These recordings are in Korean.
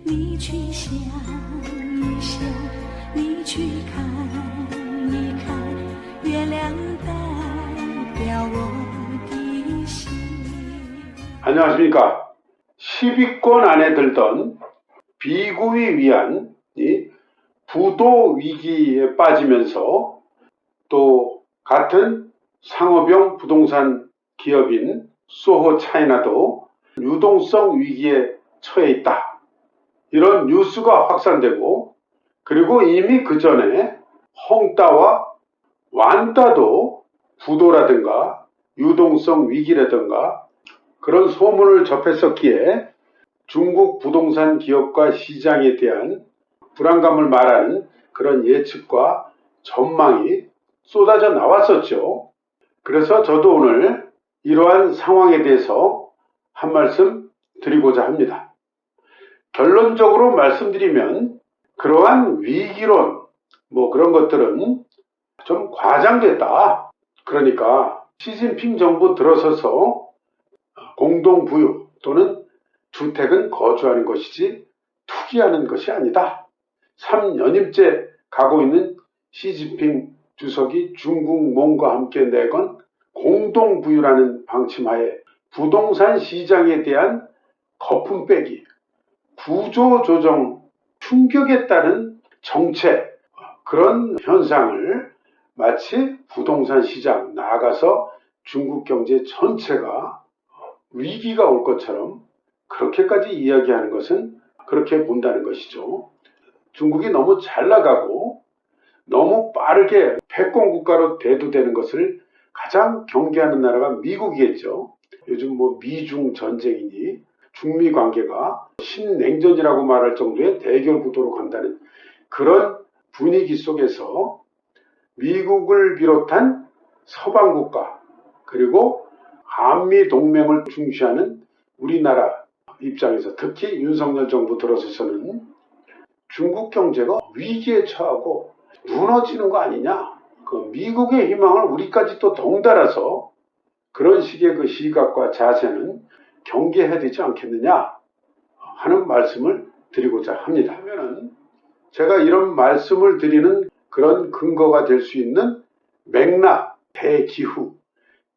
你去想一想，你去看一看，月亮代表我的心。 안녕하십니까. 10위권 안에 들던 비구이 위안이 부도 위기에 빠지면서 또 같은 상업용 부동산 기업인 소호 차이나도 유동성 위기에 처해 있다. 이런 뉴스가 확산되고, 그리고 이미 그 전에 헝따와 완따도 부도라든가 유동성 위기라든가 그런 소문을 접했었기에 중국 부동산 기업과 시장에 대한 불안감을 말하는 그런 예측과 전망이 쏟아져 나왔었죠. 그래서 저도 오늘 이러한 상황에 대해서 한 말씀 드리고자 합니다. 결론적으로 말씀드리면 그러한 위기론 그런 것들은 좀 과장됐다. 그러니까 시진핑 정부 들어서서 공동부유 또는 주택은 거주하는 것이지 투기하는 것이 아니다. 3년임째 가고 있는 시진핑 주석이 중국몽과 함께 내건 공동부유라는 방침하에 부동산 시장에 대한 거품 빼기, 구조조정, 충격에 따른 정책, 그런 현상을 마치 부동산 시장, 나아가서 중국 경제 전체가 위기가 올 것처럼 그렇게까지 이야기하는 것은 그렇게 본다는 것이죠. 중국이 너무 잘 나가고 너무 빠르게 패권국가로 대두되는 것을 가장 경계하는 나라가 미국이겠죠. 요즘 미중 전쟁이니 중미 관계가 신냉전이라고 말할 정도의 대결 구도로 간다는 그런 분위기 속에서 미국을 비롯한 서방 국가, 그리고 한미 동맹을 중시하는 우리나라 입장에서 특히 윤석열 정부 들어서서는 중국 경제가 위기에 처하고 무너지는 거 아니냐, 그 미국의 희망을 우리까지 또 덩달아서 그런 식의 그 시각과 자세는 경계해야 되지 않겠느냐 하는 말씀을 드리고자 합니다. 하면은 제가 이런 말씀을 드리는 그런 근거가 될 수 있는 맥락, 대기후,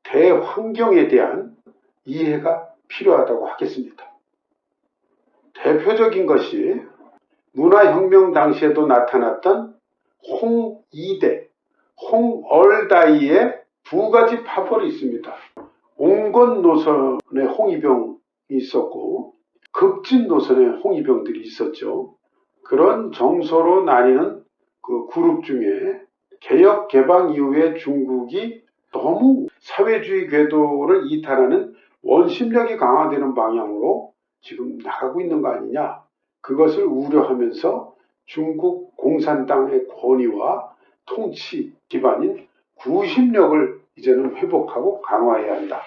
대환경에 대한 이해가 필요하다고 하겠습니다. 대표적인 것이 문화혁명 당시에도 나타났던 홍이대, 홍얼다이의 두 가지 파벌이 있습니다. 온건 노선의 홍위병이 있었고 급진 노선의 홍위병들이 있었죠. 그런 정서로 나뉘는 그 그룹 중에 개혁 개방 이후에 중국이 너무 사회주의 궤도를 이탈하는 원심력이 강화되는 방향으로 지금 나가고 있는 거 아니냐, 그것을 우려하면서 중국 공산당의 권위와 통치 기반인 구심력을 이제는 회복하고 강화해야 한다.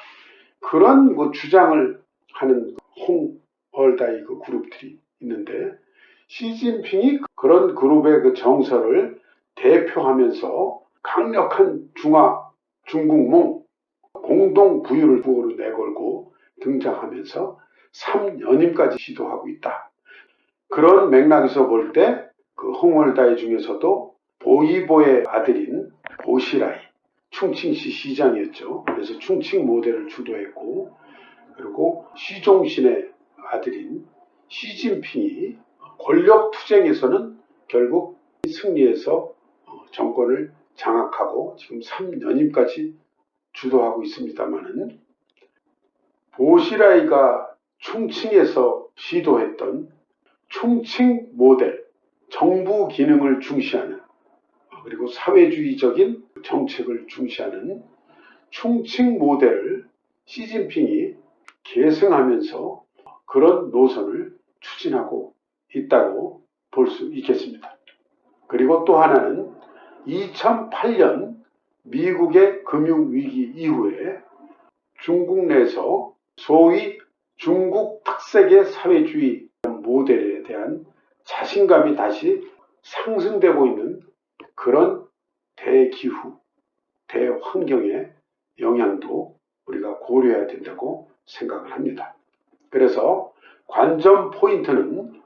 그런 주장을 하는 홍얼다이 그 그룹들이 있는데, 시진핑이 그런 그룹의 그 정서를 대표하면서 강력한 중국몽 공동부유를 구호로 내걸고 등장하면서 3연임까지 시도하고 있다. 그런 맥락에서 볼 때 그 홍얼다이 중에서도 보이보의 아들인 보시라이, 충칭시 시장이었죠. 그래서 충칭 모델을 주도했고, 그리고 시종신의 아들인 시진핑이 권력 투쟁에서는 결국 승리해서 정권을 장악하고 지금 3연임까지 주도하고 있습니다만은, 보시라이가 충칭에서 시도했던 충칭 모델, 정부 기능을 중시하는, 그리고 사회주의적인 정책을 중시하는 충칭 모델을 시진핑이 계승하면서 그런 노선을 추진하고 있다고 볼 수 있겠습니다. 그리고 또 하나는 2008년 미국의 금융위기 이후에 중국 내에서 소위 중국 특색의 사회주의 모델에 대한 자신감이 다시 상승되고 있는 그런 대기후, 대환경의 영향도 우리가 고려해야 된다고 생각을 합니다. 그래서 관전 포인트는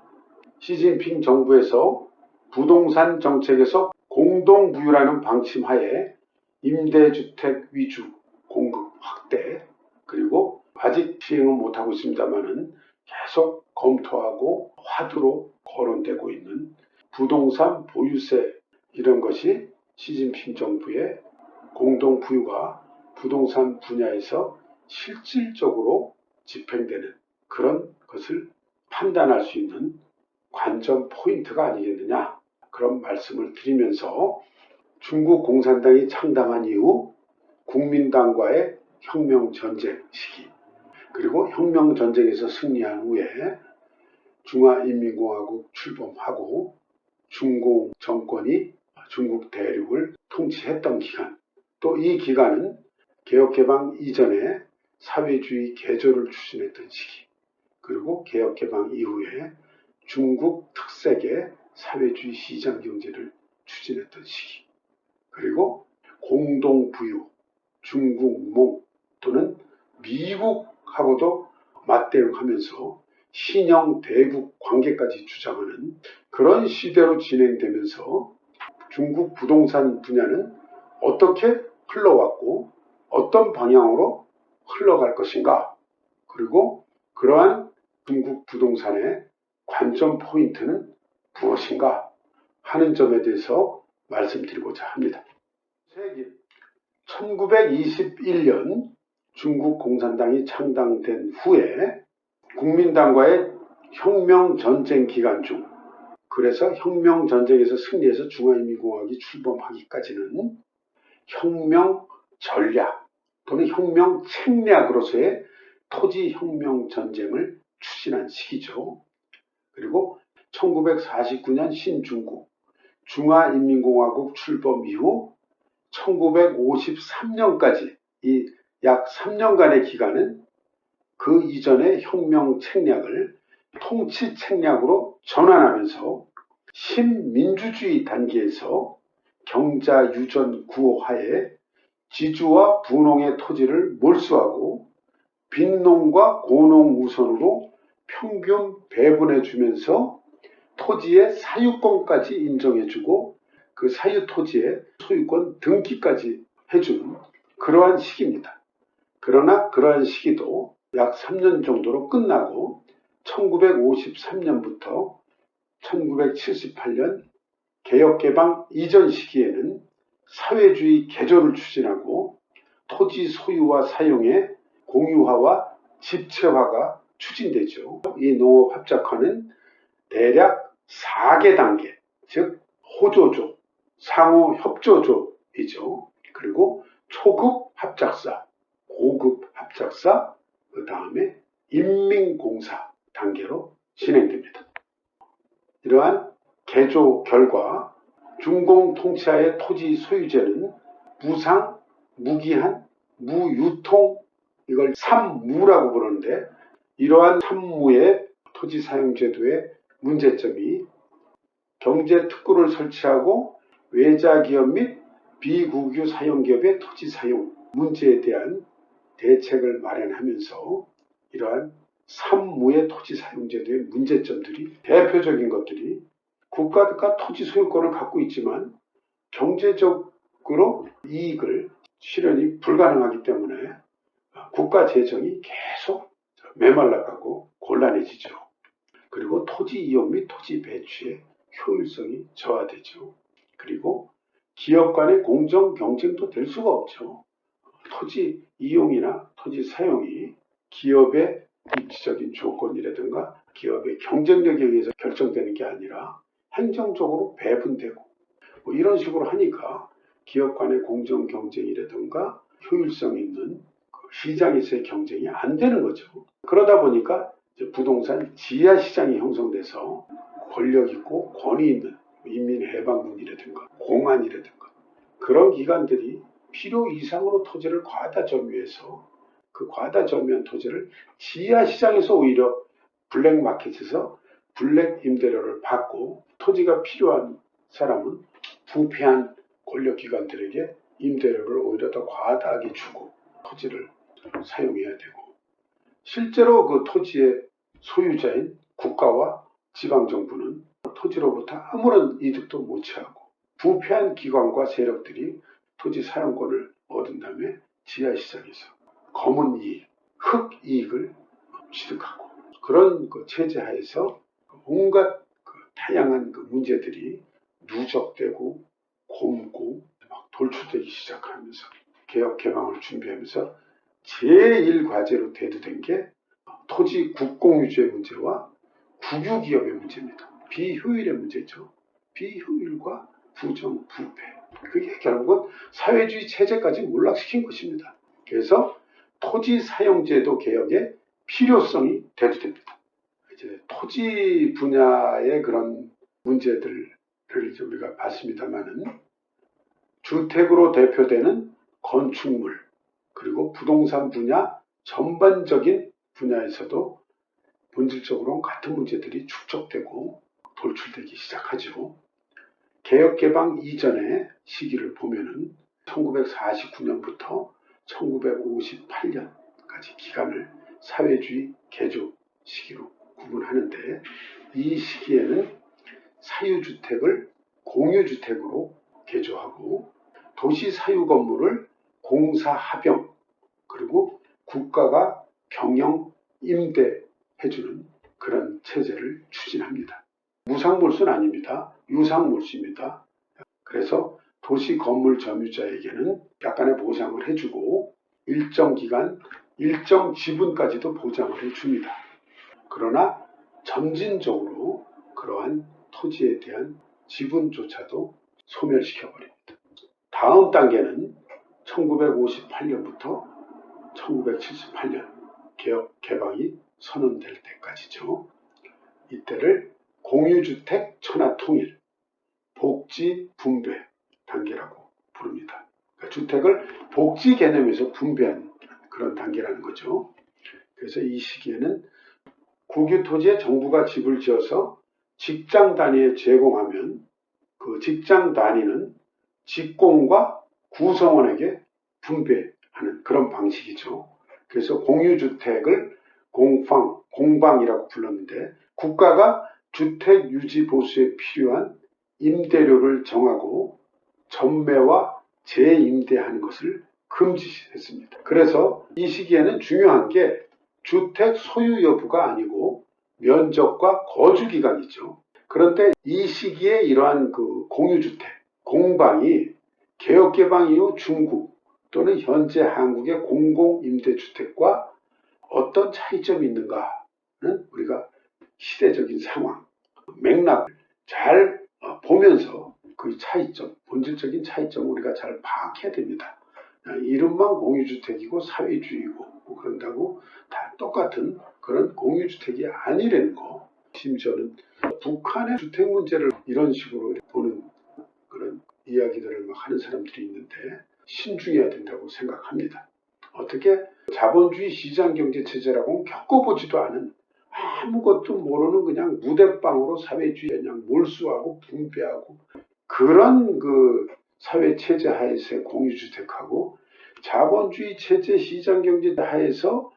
시진핑 정부에서 부동산 정책에서 공동부유라는 방침 하에 임대주택 위주 공급 확대, 그리고 아직 시행은 못하고 있습니다만은 계속 검토하고 화두로 거론되고 있는 부동산 보유세, 이런 것이 시진핑 정부의 공동부유가 부동산 분야에서 실질적으로 집행되는 그런 것을 판단할 수 있는 관전 포인트가 아니겠느냐, 그런 말씀을 드리면서 중국 공산당이 창당한 이후 국민당과의 혁명전쟁 시기, 그리고 혁명전쟁에서 승리한 후에 중화인민공화국 출범하고 중공 정권이 중국 대륙을 통치했던 기간, 또 이 기간은 개혁개방 이전에 사회주의 개조를 추진했던 시기, 그리고 개혁개방 이후에 중국 특색의 사회주의 시장경제를 추진했던 시기, 그리고 공동부유, 중국몽 또는 미국하고도 맞대응하면서 신형 대국 관계까지 주장하는 그런 시대로 진행되면서 중국 부동산 분야는 어떻게 흘러왔고 어떤 방향으로 흘러갈 것인가, 그리고 그러한 중국 부동산의 관점 포인트는 무엇인가 하는 점에 대해서 말씀드리고자 합니다. 1921년 중국 공산당이 창당된 후에 국민당과의 혁명전쟁 기간 중, 그래서 혁명전쟁에서 승리해서 중화인민공화국이 출범하기까지는 혁명 전략 또는 혁명 책략으로서의 토지혁명전쟁을 추진한 시기죠. 그리고 1949년 신중국 중화인민공화국 출범 이후 1953년까지 이 약 3년간의 기간은 그 이전의 혁명 책략을 통치 책략으로 전환하면서 신민주주의 단계에서 경자 유전 구호하에 지주와 분홍의 토지를 몰수하고 빈농과 고농 우선으로 평균 배분해주면서 토지의 사유권까지 인정해주고 그 사유 토지의 소유권 등기까지 해주는 그러한 시기입니다. 그러나 그러한 시기도 약 3년 정도로 끝나고 1953년부터 1978년 개혁개방 이전 시기에는 사회주의 개조를 추진하고 토지 소유와 사용의 공유화와 집체화가 추진되죠. 이 농업합작화는 대략 4개 단계, 즉 호조조, 상호협조조이죠. 그리고 초급 합작사, 고급 합작사, 그 다음에 인민공사 단계로 진행됩니다. 이러한 개조 결과 중공 통치하의 토지 소유제는 무상, 무기한, 무유통, 이걸 삼무라고 부르는데, 이러한 삼무의 토지 사용 제도의 문제점이 경제 특구를 설치하고 외자기업 및 비국유 사용기업의 토지 사용 문제에 대한 대책을 마련하면서 이러한 삼무의 토지 사용 제도의 문제점들이, 대표적인 것들이 국가가 토지 소유권을 갖고 있지만 경제적으로 이익을 실현이 불가능하기 때문에 국가 재정이 계속 메말라가고 곤란해지죠. 그리고 토지 이용 및 토지 배치의 효율성이 저하되죠. 그리고 기업 간의 공정 경쟁도 될 수가 없죠. 토지 이용이나 토지 사용이 기업의 입지적인 조건이라든가 기업의 경쟁력에 의해서 결정되는 게 아니라 행정적으로 배분되고 이런 식으로 하니까 기업 간의 공정 경쟁이라든가 효율성 있는 시장에서의 경쟁이 안 되는 거죠. 그러다 보니까 부동산 지하 시장이 형성돼서 권력 있고 권위 있는 인민해방군이라든가 공안이라든가 그런 기관들이 필요 이상으로 토지를 과다 점유해서 그 과다 점유한 토지를 지하 시장에서 오히려 블랙마켓에서 블랙 임대료를 받고, 토지가 필요한 사람은 부패한 권력기관들에게 임대료를 오히려 더 과다하게 주고 토지를 사용해야 되고, 실제로 그 토지의 소유자인 국가와 지방정부는 토지로부터 아무런 이득도 못 취하고 부패한 기관과 세력들이 토지 사용권을 얻은 다음에 지하시장에서 검은 이익, 흑이익을 취득하고 그런 그 체제 하에서 온갖 다양한 문제들이 누적되고 곪고 막 돌출되기 시작하면서 개혁 개방을 준비하면서 제1과제로 대두된 게 토지 국공유지의 문제와 국유기업의 문제입니다. 비효율의 문제죠. 비효율과 부정, 부패. 그게 결국은 사회주의 체제까지 몰락시킨 것입니다. 그래서 토지 사용제도 개혁의 필요성이 대두됩니다. 이제 토지 분야의 그런 문제들을 우리가 봤습니다만은 주택으로 대표되는 건축물 그리고 부동산 분야 전반적인 분야에서도 본질적으로 같은 문제들이 축적되고 돌출되기 시작하죠. 개혁개방 이전의 시기를 보면은 1949년부터 1958년까지 기간을 사회주의 개조 시기로 구분하는데 이 시기에는 사유주택을 공유주택으로 개조하고 도시 사유 건물을 공사합병 그리고 국가가 경영 임대해주는 그런 체제를 추진합니다. 무상몰수는 아닙니다. 유상몰수입니다. 그래서 도시 건물 점유자에게는 약간의 보상을 해주고 일정 기간, 일정 지분까지도 보장을 해줍니다. 그러나 점진적으로 그러한 토지에 대한 지분조차도 소멸시켜버립니다. 다음 단계는 1958년부터 1978년 개혁 개방이 선언될 때까지죠. 이때를 공유주택 천하통일, 복지 분배 단계라고 부릅니다. 그러니까 주택을 복지 개념에서 분배한 그런 단계라는 거죠. 그래서 이 시기에는 국유토지에 정부가 집을 지어서 직장 단위에 제공하면 그 직장 단위는 직공과 구성원에게 분배하는 그런 방식이죠. 그래서 공유주택을 공방이라고 불렀는데 국가가 주택 유지 보수에 필요한 임대료를 정하고 전매와 재임대하는 것을 금지했습니다. 그래서 이 시기에는 중요한 게 주택 소유 여부가 아니고 면적과 거주 기간이죠. 그런데 이 시기에 이러한 공유주택, 공방이 개혁개방 이후 중국 또는 현재 한국의 공공임대주택과 어떤 차이점이 있는가는 우리가 시대적인 상황, 맥락을 잘 보면서 그 차이점, 본질적인 차이점을 우리가 잘 파악해야 됩니다. 이름만 공유주택이고 사회주의고 그런다고 다 똑같은 그런 공유주택이 아니라는 거. 심지어는 북한의 주택 문제를 이런 식으로 보는 그런 이야기들을 막 하는 사람들이 있는데 신중해야 된다고 생각합니다. 어떻게 자본주의 시장경제체제라고는 겪어보지도 않은 아무것도 모르는 그냥 무대빵으로 사회주의에 그냥 몰수하고 분배하고 그런 사회체제 하에서의 공유주택하고 자본주의 체제 시장경제 하에서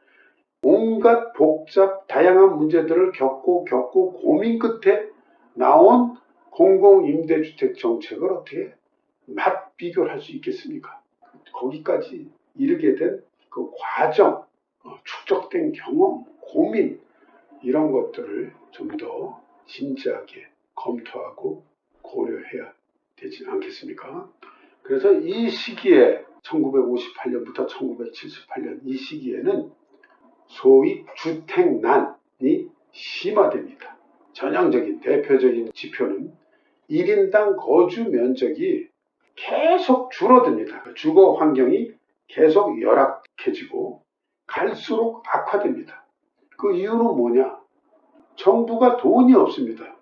온갖 복잡 다양한 문제들을 겪고 고민 끝에 나온 공공임대주택 정책을 어떻게 맞비교를 할 수 있겠습니까? 거기까지 이르게 된 그 과정, 축적된 경험, 고민 이런 것들을 좀 더 진지하게 검토하고 고려해야 되지 않겠습니까? 그래서 이 시기에 1958년부터 1978년 이 시기에는 소위 주택난이 심화됩니다. 전형적인 대표적인 지표는 1인당 거주 면적이 계속 줄어듭니다. 주거 환경이 계속 열악해지고 갈수록 악화됩니다. 그 이유는 뭐냐? 정부가 돈이 없습니다.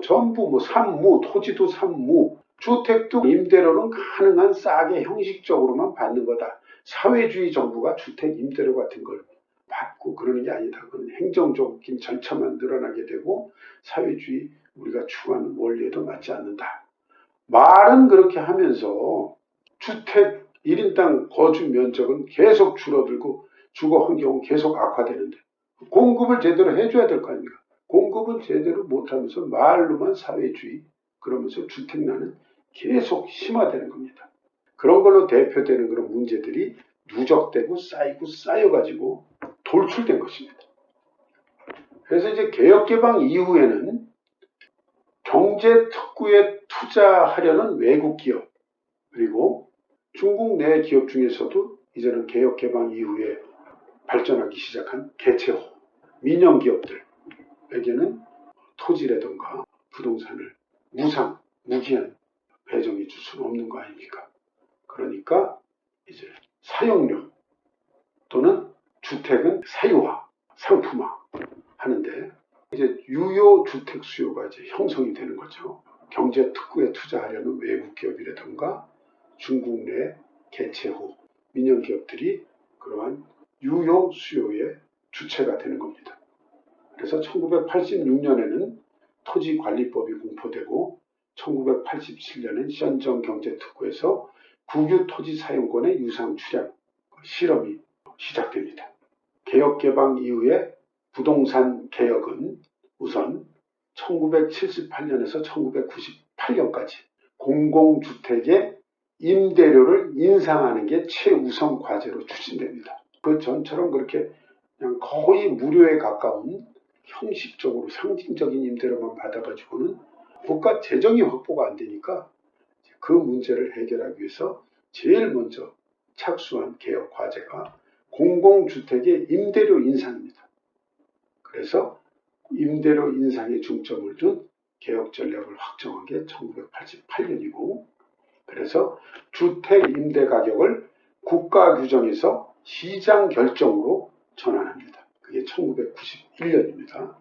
전부 산무, 토지도 산무, 주택도 임대료는 가능한 싸게 형식적으로만 받는 거다. 사회주의 정부가 주택 임대료 같은 걸 받고 그러는 게 아니다. 그건 행정적인 절차만 늘어나게 되고 사회주의 우리가 추구하는 원리에도 맞지 않는다. 말은 그렇게 하면서 주택 1인당 거주 면적은 계속 줄어들고 주거 환경은 계속 악화되는데 공급을 제대로 해줘야 될 거 아닙니까? 공급은 제대로 못하면서 말로만 사회주의 그러면서 주택난은 계속 심화되는 겁니다. 그런 걸로 대표되는 그런 문제들이 누적되고 쌓이고 쌓여가지고 돌출된 것입니다. 그래서 이제 개혁개방 이후에는 경제 특구에 투자하려는 외국 기업 그리고 중국 내 기업 중에서도 이제는 개혁개방 이후에 발전하기 시작한 개체호, 민영 기업들에게는 토지라든가 부동산을 무기한 배정해 줄 수는 없는 거 아닙니까? 그러니까 이제 사용료 또는 주택은 사유화, 상품화 하는데 이제 유효 주택 수요가 이제 형성이 되는 거죠. 경제 특구에 투자하려는 외국 기업이라든가 중국 내 개체호, 민영 기업들이 그러한 유효 수요의 주체가 되는 겁니다. 그래서 1986년에는 토지관리법이 공포되고 1987년엔 시현정경제특구에서 국유 토지 사용권의 유상 출양 실험이 시작됩니다. 개혁개방 이후에 부동산 개혁은 우선 1978년에서 1998년까지 공공주택의 임대료를 인상하는 게 최우선 과제로 추진됩니다. 그 전처럼 그렇게 그냥 거의 무료에 가까운 형식적으로 상징적인 임대료만 받아가지고는 국가 재정이 확보가 안 되니까 그 문제를 해결하기 위해서 제일 먼저 착수한 개혁 과제가 공공주택의 임대료 인상입니다. 그래서 임대료 인상에 중점을 둔 개혁 전략을 확정한 게 1988년이고 그래서 주택 임대 가격을 국가 규정에서 시장 결정으로 전환합니다. 그게 1991년입니다.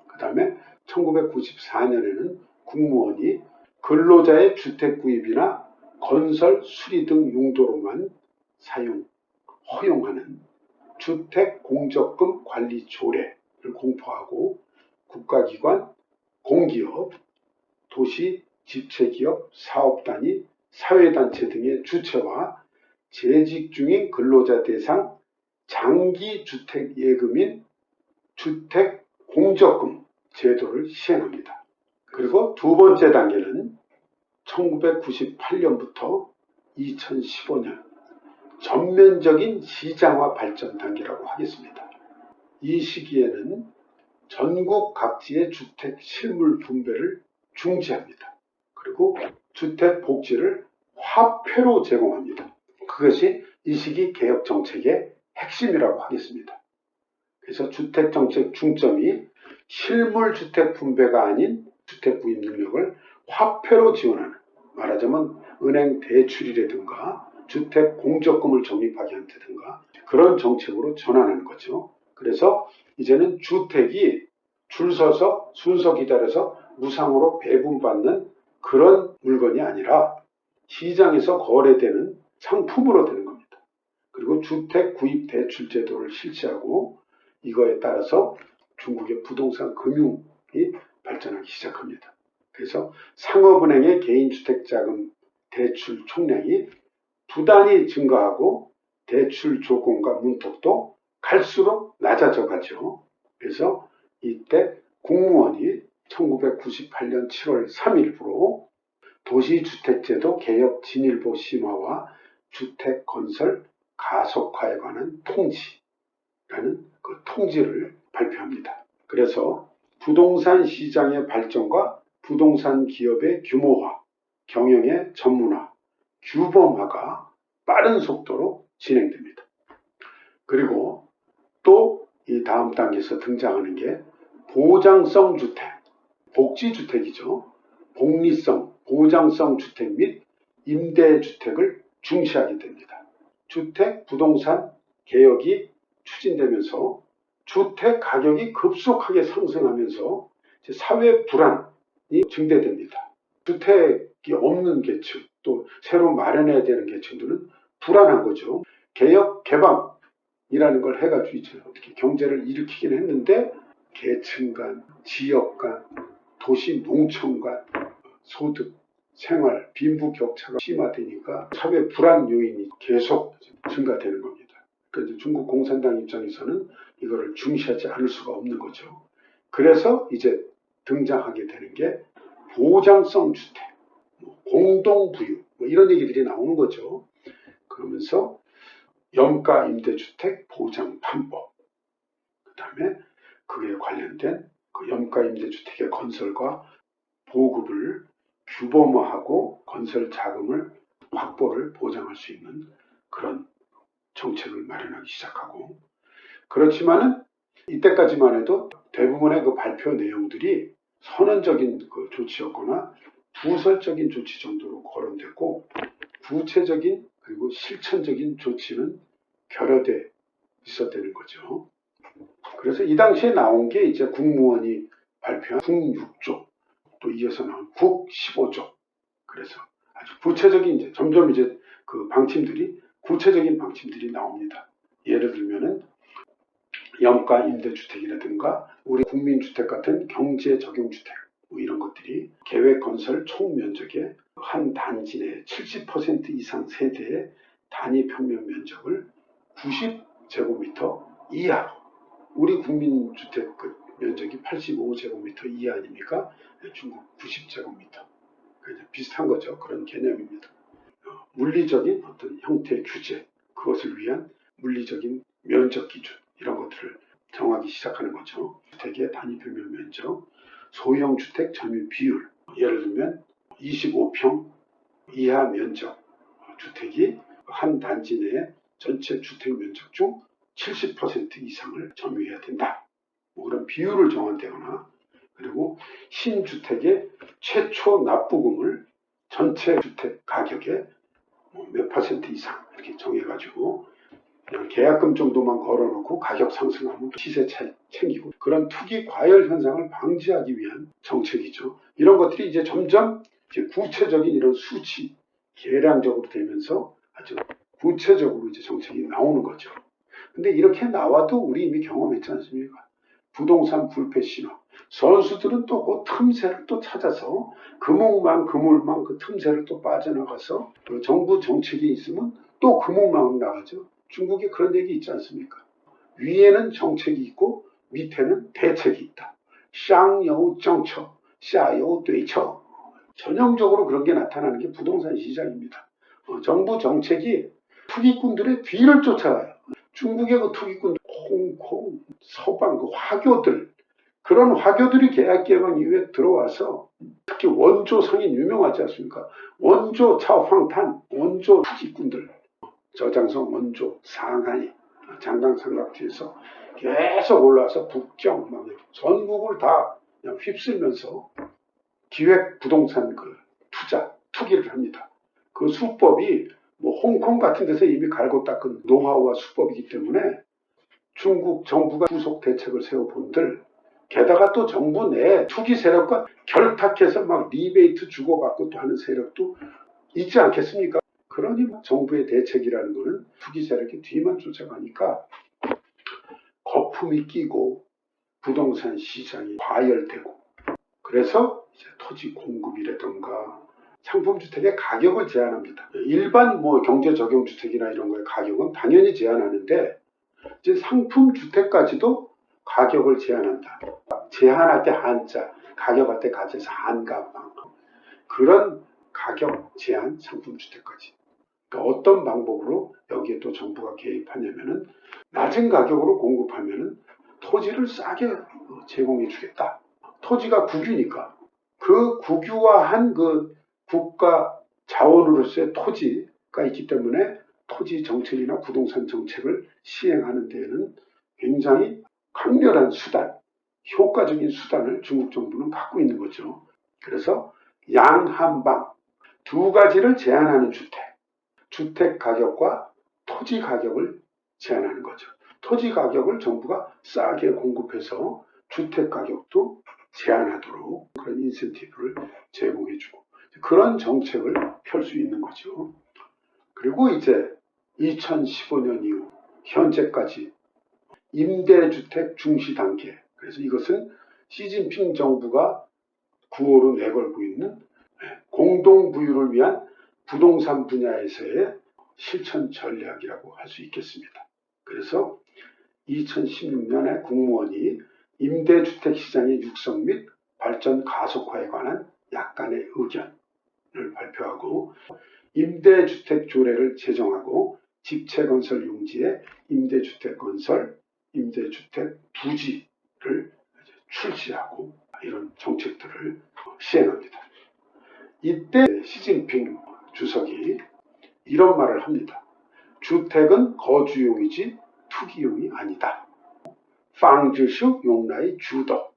그 다음에 1994년에는 국무원이 근로자의 주택 구입이나 건설, 수리 등 용도로만 허용하는 주택 공적금 관리 조례를 공포하고 국가기관, 공기업, 도시, 집체기업, 사업단위, 사회단체 등의 주체와 재직 중인 근로자 대상 장기주택예금인 주택공적금 제도를 시행합니다. 그리고 두 번째 단계는 1998년부터 2015년 전면적인 시장화 발전 단계라고 하겠습니다. 이 시기에는 전국 각지의 주택 실물 분배를 중지합니다. 그리고 주택 복지를 화폐로 제공합니다. 그것이 이 시기 개혁 정책의 핵심이라고 하겠습니다. 그래서 주택 정책 중점이 실물 주택 분배가 아닌 주택 구입 능력을 화폐로 지원하는, 말하자면 은행 대출이라든가 주택 공적금을 적립하게 한다든가 그런 정책으로 전환하는 거죠. 그래서 이제는 주택이 줄 서서 순서 기다려서 무상으로 배분받는 그런 물건이 아니라 시장에서 거래되는 상품으로 되는 겁니다. 그리고 주택 구입 대출 제도를 실시하고 이거에 따라서 중국의 부동산 금융이 발전하기 시작합니다. 그래서 상업은행의 개인주택자금 대출 총량이 부단히 증가하고 대출 조건과 문턱도 갈수록 낮아져 가죠. 그래서 이때 국무원이 1998년 7월 3일부로 도시주택제도 개혁 진일보 심화와 주택 건설 가속화에 관한 통지라는 그 통지를 발표합니다. 그래서 부동산 시장의 발전과 부동산 기업의 규모화, 경영의 전문화, 규범화가 빠른 속도로 진행됩니다. 그리고 또 이 다음 단계에서 등장하는 게 보장성 주택, 복지주택이죠. 복리성, 보장성 주택 및 임대주택을 중시하게 됩니다. 주택, 부동산 개혁이 추진되면서 주택 가격이 급속하게 상승하면서 사회 불안이 증대됩니다. 주택이 없는 계층, 또 새로 마련해야 되는 계층들은 불안한 거죠. 개혁, 개방이라는 걸 해가지고 이제 어떻게 경제를 일으키긴 했는데 계층 간, 지역 간, 도시 농촌 간, 소득, 생활, 빈부 격차가 심화되니까 사회 불안 요인이 계속 증가되는 겁니다. 그러니까 중국 공산당 입장에서는 이거를 중시하지 않을 수가 없는 거죠. 그래서 이제 등장하게 되는 게 보장성 주택, 공동부유 이런 얘기들이 나오는 거죠. 그러면서 염가 임대주택 보장 방법, 그 다음에 그에 관련된 그 염가 임대주택의 건설과 보급을 규범화하고 건설 자금을 확보를 보장할 수 있는 그런 정책을 마련하기 시작하고, 그렇지만은 이때까지만 해도 대부분의 그 발표 내용들이 선언적인 그 조치였거나 부설적인 조치 정도로 거론됐고, 구체적인 그리고 실천적인 조치는 결여돼 있었다는 거죠. 그래서 이 당시에 나온 게 이제 국무원이 발표한 국 6조, 또 이어서 나온 국 15조. 그래서 아주 구체적인 이제 점점 이제 그 방침들이 구체적인 방침들이 나옵니다. 예를 들면은 염가 임대주택이라든가 우리 국민주택 같은 경제 적용주택 이런 것들이 계획 건설 총 면적의 한 단지 내 70% 이상 세대의 단위 평면 면적을 90제곱미터 이하, 우리 국민주택 그 면적이 85제곱미터 이하 아닙니까? 중국 90제곱미터. 비슷한 거죠. 그런 개념입니다. 물리적인 어떤 형태의 규제, 그것을 위한 물리적인 면적 기준, 이런 것들을 정하기 시작하는 거죠. 주택의 단위 평면 면적, 소형 주택 점유 비율, 예를 들면 25평 이하 면적 주택이 한 단지 내에 전체 주택 면적 중 70% 이상을 점유해야 된다. 그런 비율을 정한다거나, 그리고 신주택의 최초 납부금을 전체 주택 가격의 몇 퍼센트 이상 이렇게 정해가지고 그냥 계약금 정도만 걸어놓고 가격 상승하면 시세 차익 챙기고, 그런 투기 과열 현상을 방지하기 위한 정책이죠. 이런 것들이 이제 점점 이제 구체적인 이런 수치, 계량적으로 되면서 아주 구체적으로 이제 정책이 나오는 거죠. 근데 이렇게 나와도 우리 이미 경험했지 않습니까? 부동산 불패 신호. 선수들은 또 그 틈새를 또 찾아서 그물망 그 틈새를 또 빠져나가서 그 정부 정책이 있으면 또 그물망 나가죠. 중국에 그런 얘기 있지 않습니까? 위에는 정책이 있고 밑에는 대책이 있다. 쌍요 정처, 샤요对처. 전형적으로 그런 게 나타나는 게 부동산 시장입니다. 정부 정책이 투기꾼들의 뒤를 쫓아가요. 중국의 그 투기꾼들, 홍콩, 서방 그 화교들, 그런 화교들이 계약 개방 이후에 들어와서 특히 원조 상인 유명하지 않습니까? 원조 차황탄, 원조 투기꾼들, 저장성 원조 상하이, 장강 삼각지에서 계속 올라와서 북경, 막 전국을 다 그냥 휩쓸면서 기획 부동산 그 투자, 투기를 합니다. 그 수법이 뭐 홍콩 같은 데서 이미 갈고 닦은 노하우와 수법이기 때문에 중국 정부가 후속 대책을 세워본들, 게다가 또 정부 내 투기 세력과 결탁해서 막 리베이트 주고받고 또 하는 세력도 있지 않겠습니까? 그러니 정부의 대책이라는 것은 투기 세력이 뒤만 쫓아가니까 거품이 끼고 부동산 시장이 과열되고, 그래서 이제 토지 공급이라든가 상품주택의 가격을 제한합니다. 일반 뭐 경제적용주택이나 이런 거의 가격은 당연히 제한하는데, 이제 상품주택까지도 가격을 제한한다. 제한할 때 한자, 가격할 때 가져서 한가방. 그런 가격 제한 상품주택까지. 그러니까 어떤 방법으로 여기에 또 정부가 개입하냐면은 낮은 가격으로 공급하면은 토지를 싸게 제공해 주겠다. 토지가 국유니까 그 국유화한 그 국가 자원으로서의 토지가 있기 때문에 토지 정책이나 부동산 정책을 시행하는 데에는 굉장히 강렬한 수단, 효과적인 수단을 중국 정부는 갖고 있는 거죠. 그래서 양한방, 두 가지를 제한하는 주택 가격과 토지 가격을 제한하는 거죠. 토지 가격을 정부가 싸게 공급해서 주택 가격도 제한하도록 그런 인센티브를 제공해주고, 그런 정책을 펼 수 있는 거죠. 그리고 이제 2015년 이후 현재까지 임대주택 중시 단계, 그래서 이것은 시진핑 정부가 구호로 내걸고 있는 공동부유를 위한 부동산 분야에서의 실천 전략이라고 할 수 있겠습니다. 그래서 2016년에 국무원이 임대주택 시장의 육성 및 발전 가속화에 관한 약간의 의견을 발표하고 임대주택 조례를 제정하고 집채건설 용지의 임대주택 건설, 임대주택 부지를 출시하고 이런 정책들을 시행합니다. 이때 시진핑 주석이 이런 말을 합니다. 주택은 거주용이지 투기용이 아니다. 방즈슈 용라이 주더,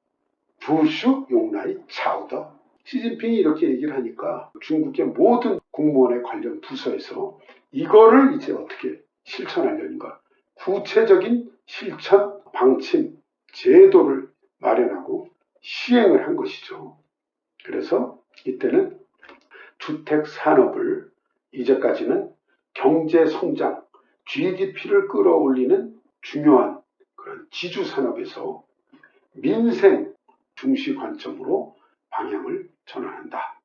부슈 용라이 차우더. 시진핑이 이렇게 얘기를 하니까 중국의 모든 공무원의 관련 부서에서 이거를 이제 어떻게 실천하려는가, 구체적인 실천 방침 제도를 마련하고 시행을 한 것이죠. 그래서 이때는 주택 산업을 이제까지는 경제 성장, GDP를 끌어올리는 중요한 그런 지주 산업에서 민생 중시 관점으로 방향을 전환한다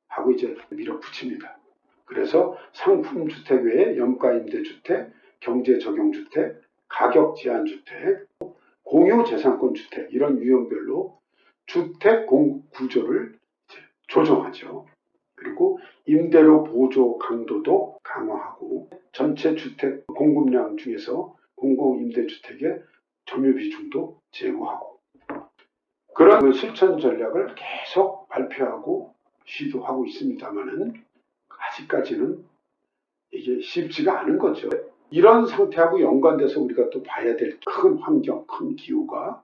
하고 이제 밀어붙입니다. 그래서 상품주택 외에 연가임대주택, 경제적용주택, 가격제한주택, 공유재산권주택 이런 유형별로 주택 공급 구조를 조정하죠. 그리고 임대료 보조 강도도 강화하고 전체 주택 공급량 중에서 공공임대주택의 점유 비중도 제고하고 그런 실천 전략을 계속 발표하고 시도하고 있습니다만은 아직까지는 이게 쉽지가 않은 거죠. 이런 상태하고 연관돼서 우리가 또 봐야 될 큰 환경, 큰 기후가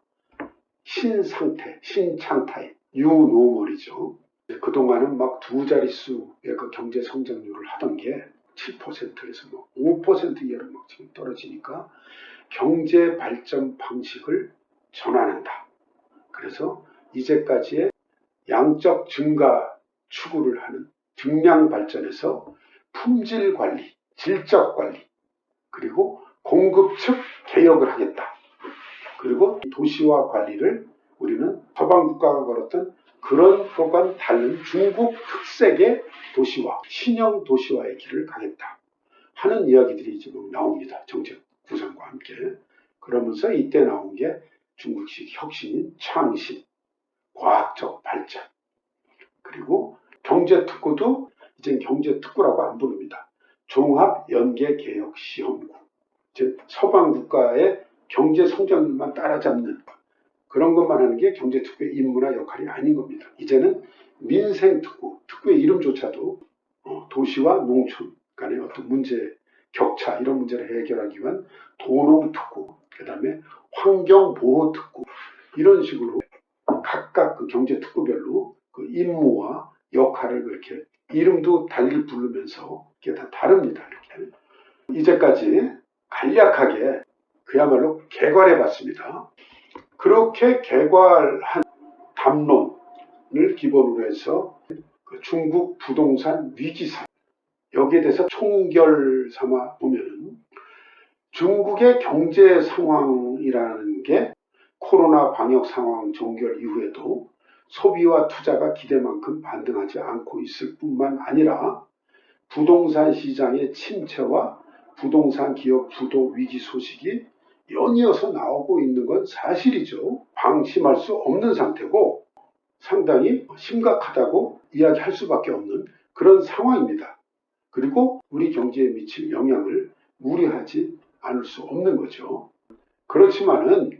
신상태, 신창타입, 뉴노멀이죠. 그동안은 막 두 자릿수의 그 경제 성장률을 하던 게 7%에서 뭐 5% 이하로 막 지금 떨어지니까 경제 발전 방식을 전환한다. 그래서 이제까지의 양적 증가 추구를 하는 증량 발전에서 품질 관리, 질적 관리, 그리고 공급 측 개혁을 하겠다. 그리고 도시화 관리를 우리는 서방 국가가 걸었던 그런 것과는 다른 중국 특색의 도시화, 신형 도시화의 길을 가겠다 하는 이야기들이 지금 나옵니다. 정책 구상과 함께. 그러면서 이때 나온 게 중국식 혁신인 창신, 과학적 발전, 그리고 경제특구도 이제 경제특구라고 안 부릅니다. 종합연계개혁시험구, 즉 서방 국가의 경제 성장률만 따라잡는 그런 것만 하는 게 경제특구의 임무나 역할이 아닌 겁니다. 이제는 민생특구, 특구의 이름조차도 도시와 농촌 간의 어떤 문제, 격차 이런 문제를 해결하기 위한 도농특구, 그 다음에 환경보호특구 이런 식으로 각각 그 경제특구별로 그 임무와 역할을 그렇게 이름도 달리 부르면서 이게 다 다릅니다. 이렇게 이제까지 간략하게 그야말로 개괄해봤습니다. 그렇게 개괄한 담론을 기본으로 해서 그 중국 부동산 위기상 여기에 대해서 총결 삼아 보면은 중국의 경제 상황이라는 게 코로나 방역 상황 종결 이후에도 소비와 투자가 기대만큼 반등하지 않고 있을 뿐만 아니라 부동산 시장의 침체와 부동산 기업 부도 위기 소식이 연이어서 나오고 있는 건 사실이죠. 방심할 수 없는 상태고 상당히 심각하다고 이야기할 수밖에 없는 그런 상황입니다. 그리고 우리 경제에 미칠 영향을 무리하지 않을 수 없는 거죠. 그렇지만은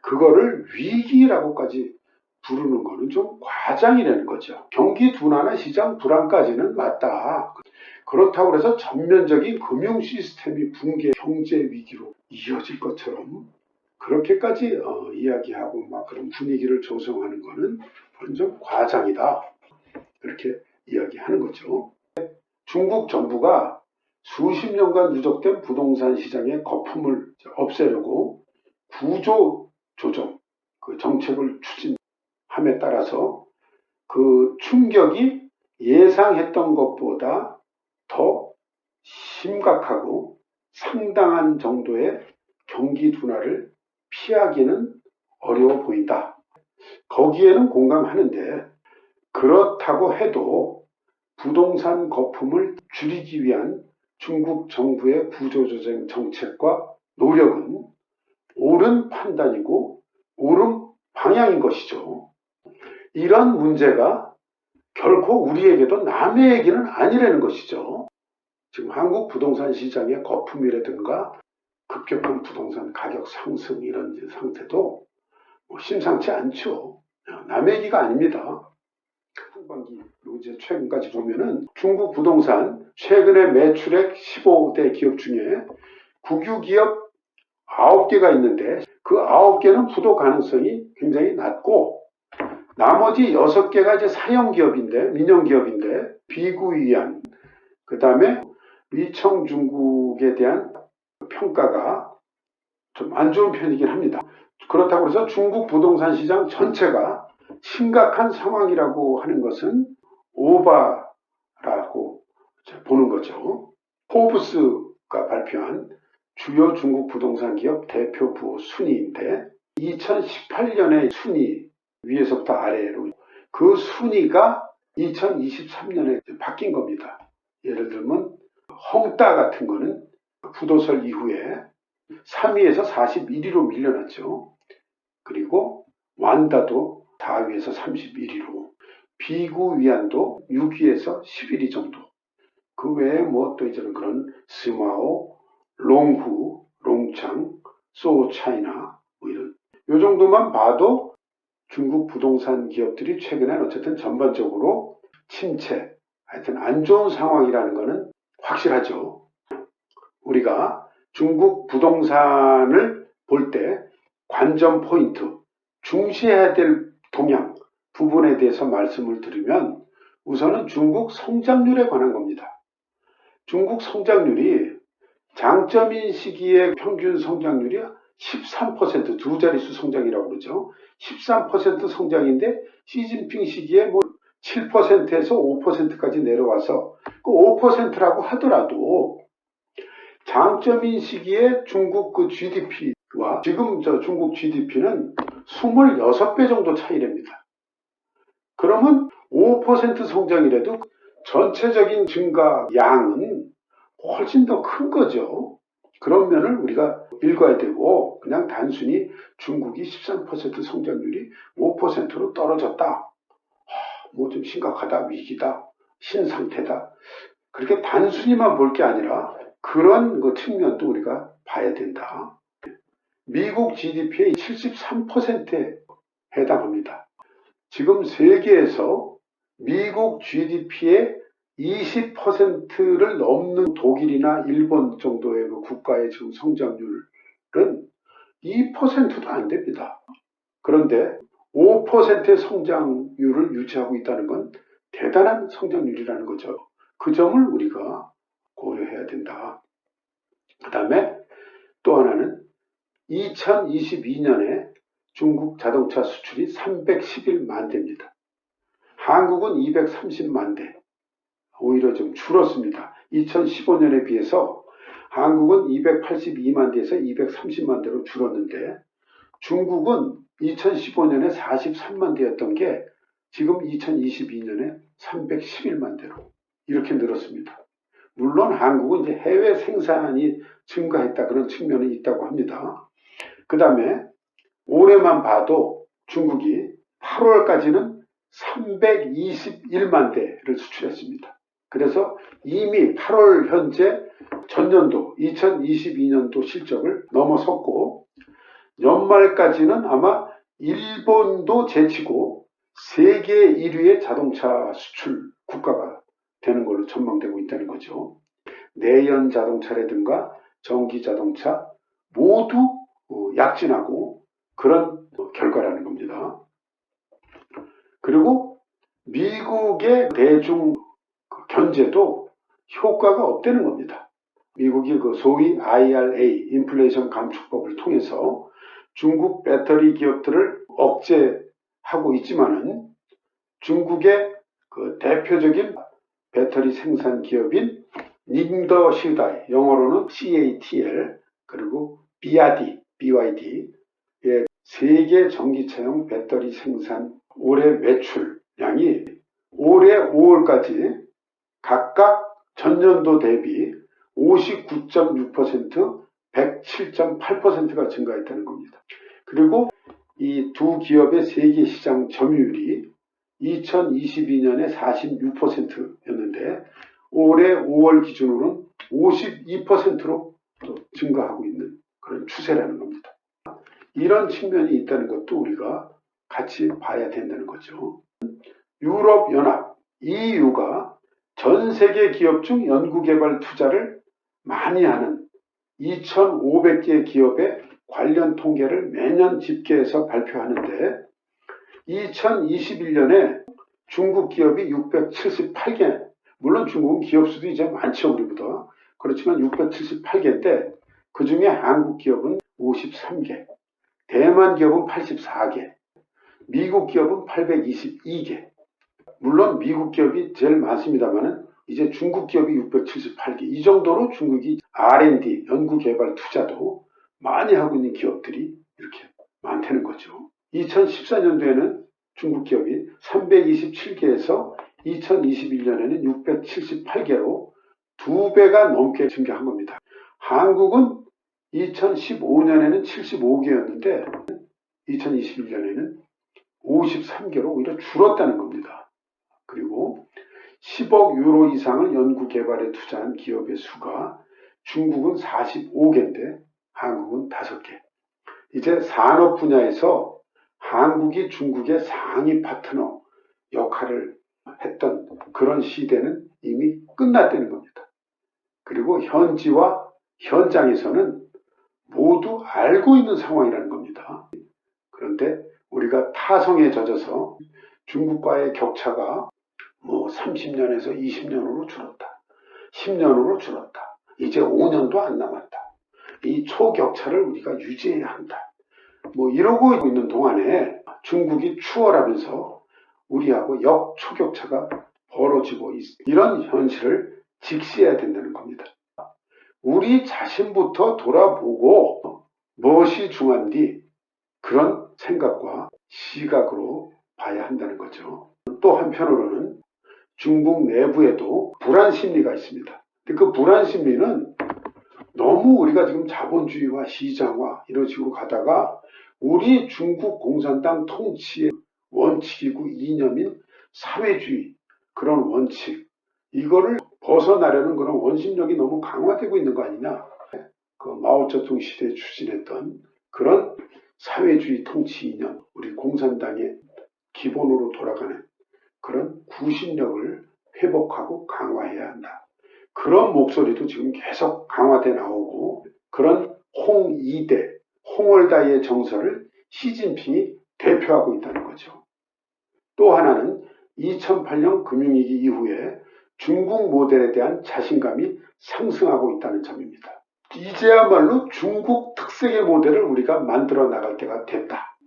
그거를 위기라고까지 부르는 거는 좀 과장이라는 거죠. 경기 둔화나 시장 불안까지는 맞다. 그렇다고 해서 전면적인 금융 시스템이 붕괴, 경제 위기로 이어질 것처럼 그렇게까지 이야기하고 막 그런 분위기를 조성하는 거는 좀 과장이다. 그렇게 이야기하는 거죠. 중국 정부가 수십 년간 누적된 부동산 시장의 거품을 없애려고 구조 조정, 그 정책을 추진함에 따라서 그 충격이 예상했던 것보다 더 심각하고 상당한 정도의 경기 둔화를 피하기는 어려워 보인다. 거기에는 공감하는데 그렇다고 해도 부동산 거품을 줄이기 위한 중국 정부의 구조조정 정책과 노력은 옳은 판단이고 오름 방향인 것이죠. 이런 문제가 결코 우리에게도 남의 얘기는 아니라는 것이죠. 지금 한국 부동산 시장의 거품이라든가 급격한 부동산 가격 상승 이런 상태도 심상치 않죠. 남의 얘기가 아닙니다. 상반기 그리고 이제 최근까지 보면은 중국 부동산 최근에 매출액 15대 기업 중에 국유 기업 9개가 있는데 그 9개는 부도 가능성이 굉장히 낮고 나머지 6개가 이제 사형 기업인데 민영 기업인데 비구이안 그 다음에 위청중국에 대한 평가가 좀 안 좋은 편이긴 합니다. 그렇다고 해서 중국 부동산 시장 전체가 심각한 상황이라고 하는 것은 오바라고 보는 거죠. 포브스가 발표한 주요 중국 부동산 기업 대표 부호 순위인데 2018년의 순위 위에서부터 아래로 그 순위가 2023년에 바뀐 겁니다. 예를 들면 헝따 같은 거는 부도설 이후에 3위에서 41위로 밀려났죠. 그리고 완다도 4위에서 31위로, 비구위안도 6위에서 11위 정도. 그 외에 뭐 또 이제는 그런 스마오, 롱후, 롱창, 소차이나 뭐 이런 요 정도만 봐도 중국 부동산 기업들이 최근에 어쨌든 전반적으로 침체, 하여튼 안 좋은 상황이라는 것은 확실하죠. 우리가 중국 부동산을 볼 때 관전 포인트, 중시해야 될 동향 부분에 대해서 말씀을 드리면 우선은 중국 성장률에 관한 겁니다. 중국 성장률이 장점인 시기의 평균 성장률이 13%, 두 자릿수 성장이라고 그러죠. 13% 성장인데 시진핑 시기에 뭐 7%에서 5%까지 내려와서 그 5%라고 하더라도 장점인 시기에 중국 그 GDP와 지금 저 중국 GDP는 26배 정도 차이랍니다. 그러면 5% 성장이라도 전체적인 증가 양은 훨씬 더 큰 거죠. 그런 면을 우리가 읽어야 되고 그냥 단순히 중국이 13% 성장률이 5%로 떨어졌다. 뭐 좀 심각하다, 위기다, 신상태다. 그렇게 단순히만 볼 게 아니라 그런 그 측면도 우리가 봐야 된다. 미국 GDP의 73%에 해당합니다. 지금 세계에서 미국 GDP의 20%를 넘는 독일이나 일본 정도의 그 국가의 지금 성장률은 2%도 안 됩니다. 그런데 5%의 성장률을 유지하고 있다는 건 대단한 성장률이라는 거죠. 그 점을 우리가 고려해야 된다. 그 다음에 또 하나는 2022년에 중국 자동차 수출이 311만 대입니다. 한국은 230만 대. 오히려 좀 줄었습니다. 2015년에 비해서 한국은 282만 대에서 230만 대로 줄었는데 중국은 2015년에 43만 대였던 게 지금 2022년에 311만 대로 이렇게 늘었습니다. 물론 한국은 이제 해외 생산이 증가했다 그런 측면이 있다고 합니다. 그 다음에 올해만 봐도 중국이 8월까지는 321만 대를 수출했습니다. 그래서 이미 8월 현재 전년도 2022년도 실적을 넘어섰고 연말까지는 아마 일본도 제치고 세계 1위의 자동차 수출 국가가 되는 걸로 전망되고 있다는 거죠. 내연 자동차라든가 전기 자동차 모두 약진하고 그런 결과라는 겁니다. 그리고 미국의 대중 견제도 효과가 없다는 겁니다. 미국이 그 소위 IRA, 인플레이션 감축법을 통해서 중국 배터리 기업들을 억제하고 있지만은 중국의 그 대표적인 배터리 생산 기업인 닝더시다이, 영어로는 CATL, 그리고 BYD의 세계 전기차용 배터리 생산 올해 매출량이 올해 5월까지 각각 전년도 대비 59.6%, 107.8%가 증가했다는 겁니다. 그리고 이 두 기업의 세계 시장 점유율이 2022년에 46%였는데 올해 5월 기준으로는 52%로 증가하고 있는 그런 추세라는 겁니다. 이런 측면이 있다는 것도 우리가 같이 봐야 된다는 거죠. 유럽연합 EU가 전 세계 기업 중 연구개발 투자를 많이 하는 2,500개 기업의 관련 통계를 매년 집계해서 발표하는데 2021년에 중국 기업이 678개, 물론 중국은 기업 수도 이제 많죠, 우리보다. 그렇지만 678개인데 그 중에 한국 기업은 53개, 대만 기업은 84개, 미국 기업은 822개. 물론 미국 기업이 제일 많습니다만은 이제 중국 기업이 678개. 이 정도로 중국이 R&D, 연구개발 투자도 많이 하고 있는 기업들이 이렇게 많다는 거죠. 2014년도에는 중국 기업이 327개에서 2021년에는 678개로 2배가 넘게 증가한 겁니다. 한국은 2015년에는 75개였는데 2021년에는 53개로 오히려 줄었다는 겁니다. 그리고 10억 유로 이상을 연구개발에 투자한 기업의 수가 중국은 45개인데 한국은 5개. 이제 산업 분야에서 한국이 중국의 상위 파트너 역할을 했던 그런 시대는 이미 끝났다는 겁니다. 그리고 현지와 현장에서는 모두 알고 있는 상황이라는 겁니다. 그런데 우리가 타성에 젖어서 중국과의 격차가 30년에서 20년으로 줄었다. 10년으로 줄었다. 이제 5년도 안 남았다. 이 초격차를 우리가 유지해야 한다. 이러고 있는 동안에 중국이 추월하면서 우리하고 역초격차가 벌어지고 이런 현실을 직시해야 된다는 겁니다. 우리 자신부터 돌아보고 무엇이 중요한지 그런 생각과 시각으로 봐야 한다는 거죠. 또 한편으로는 중국 내부에도 불안 심리가 있습니다. 근데 그 불안 심리는 너무 우리가 지금 자본주의와 시장화 이런 식으로 가다가 우리 중국 공산당 통치의 원칙이고 이념인 사회주의 그런 원칙 이거를 벗어나려는 그런 원심력이 너무 강화되고 있는 거 아니냐. 그 마오쩌둥 시대에 추진했던 그런 사회주의 통치 이념 우리 공산당의 기본으로 돌아가는 그런 구심력을 회복하고 강화해야 한다. 그런 목소리도 지금 계속 강화돼 나오고 그런 홍2대, 홍월다의 정서를 시진핑이 대표하고 있다는 거죠. 또 하나는 2008년 금융위기 이후에 중국 모델에 대한 자신감이 상승하고 있다는 점입니다. 이제야말로 중국 특색의 모델을 우리가 만들어 나갈 때가 됐다.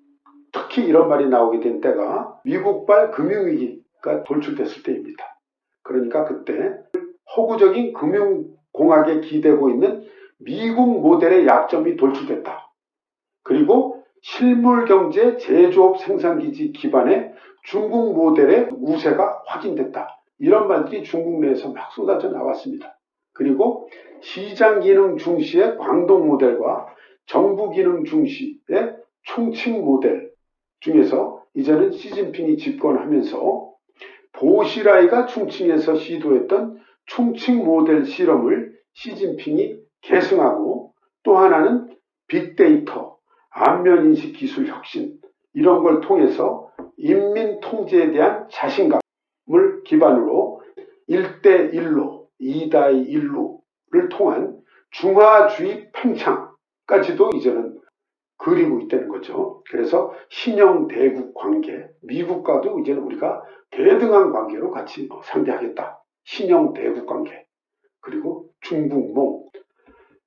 특히 이런 말이 나오게 된 때가 미국발 금융위기가 돌출됐을 때입니다. 그러니까 그때 허구적인 금융공학에 기대고 있는 미국 모델의 약점이 돌출됐다. 그리고 실물경제 제조업 생산기지 기반의 중국 모델의 우세가 확인됐다. 이런 말들이 중국 내에서 막 쏟아져 나왔습니다. 그리고 시장기능 중시의 광동 모델과 정부기능 중시의 총칭 모델 중에서 이제는 시진핑이 집권하면서 보시라이가 충칭에서 시도했던 충칭 모델 실험을 시진핑이 계승하고 또 하나는 빅데이터, 안면인식 기술 혁신 이런 걸 통해서 인민 통제에 대한 자신감을 기반으로 1대1로, 2대1로를 통한 중화주의 팽창까지도 이제는 그리고 있다는 거죠. 그래서 신형 대국 관계, 미국과도 이제는 우리가 대등한 관계로 같이 상대하겠다. 신형 대국 관계, 그리고 중국몽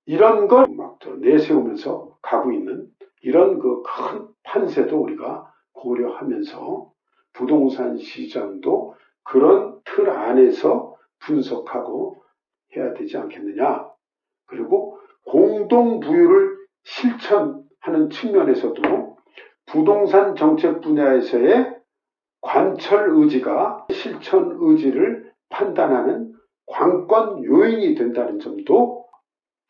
이런 걸 막 내세우면서 가고 있는 이런 그 큰 판세도 우리가 고려하면서 부동산 시장도 그런 틀 안에서 분석하고 해야 되지 않겠느냐. 그리고 공동부유를 실천하는 측면에서도 부동산 정책 분야에서의 관철 의지가 실천 의지를 판단하는 관건 요인이 된다는 점도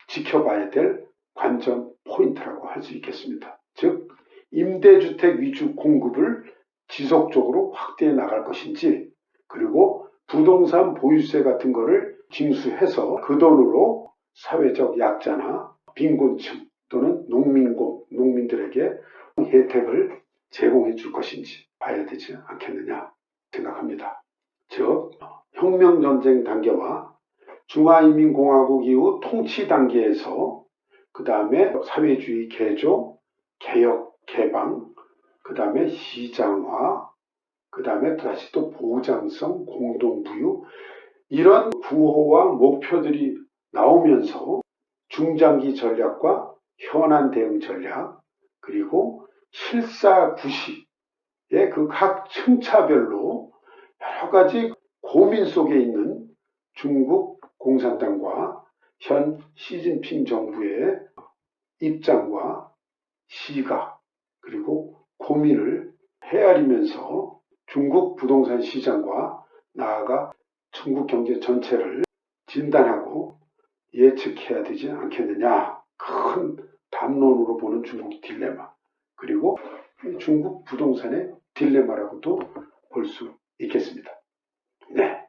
지켜봐야 될 관전 포인트라고 할 수 있겠습니다. 즉 임대주택 위주 공급을 지속적으로 확대해 나갈 것인지, 그리고 부동산 보유세 같은 거를 징수해서 그 돈으로 사회적 약자나 빈곤층 또는 농민들에게 혜택을 제공해 줄 것인지 봐야 되지 않겠느냐 생각합니다. 즉, 혁명전쟁 단계와 중화인민공화국 이후 통치 단계에서 그 다음에 사회주의 개조, 개혁, 개방, 그 다음에 시장화, 그 다음에 다시 또 보장성, 공동부유, 이런 구호와 목표들이 나오면서 중장기 전략과 현안 대응 전략, 그리고 실사구시의 그 각 층차별로 여러 가지 고민 속에 있는 중국 공산당과 현 시진핑 정부의 입장과 시각, 그리고 고민을 헤아리면서 중국 부동산 시장과 나아가 중국 경제 전체를 진단하고 예측해야 되지 않겠느냐. 큰 담론으로 보는 중국 딜레마, 그리고 중국 부동산의 딜레마라고도 볼 수 있겠습니다. 네,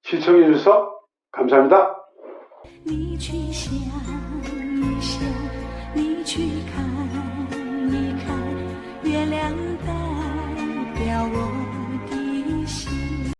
시청해 주셔서 감사합니다.你去想一想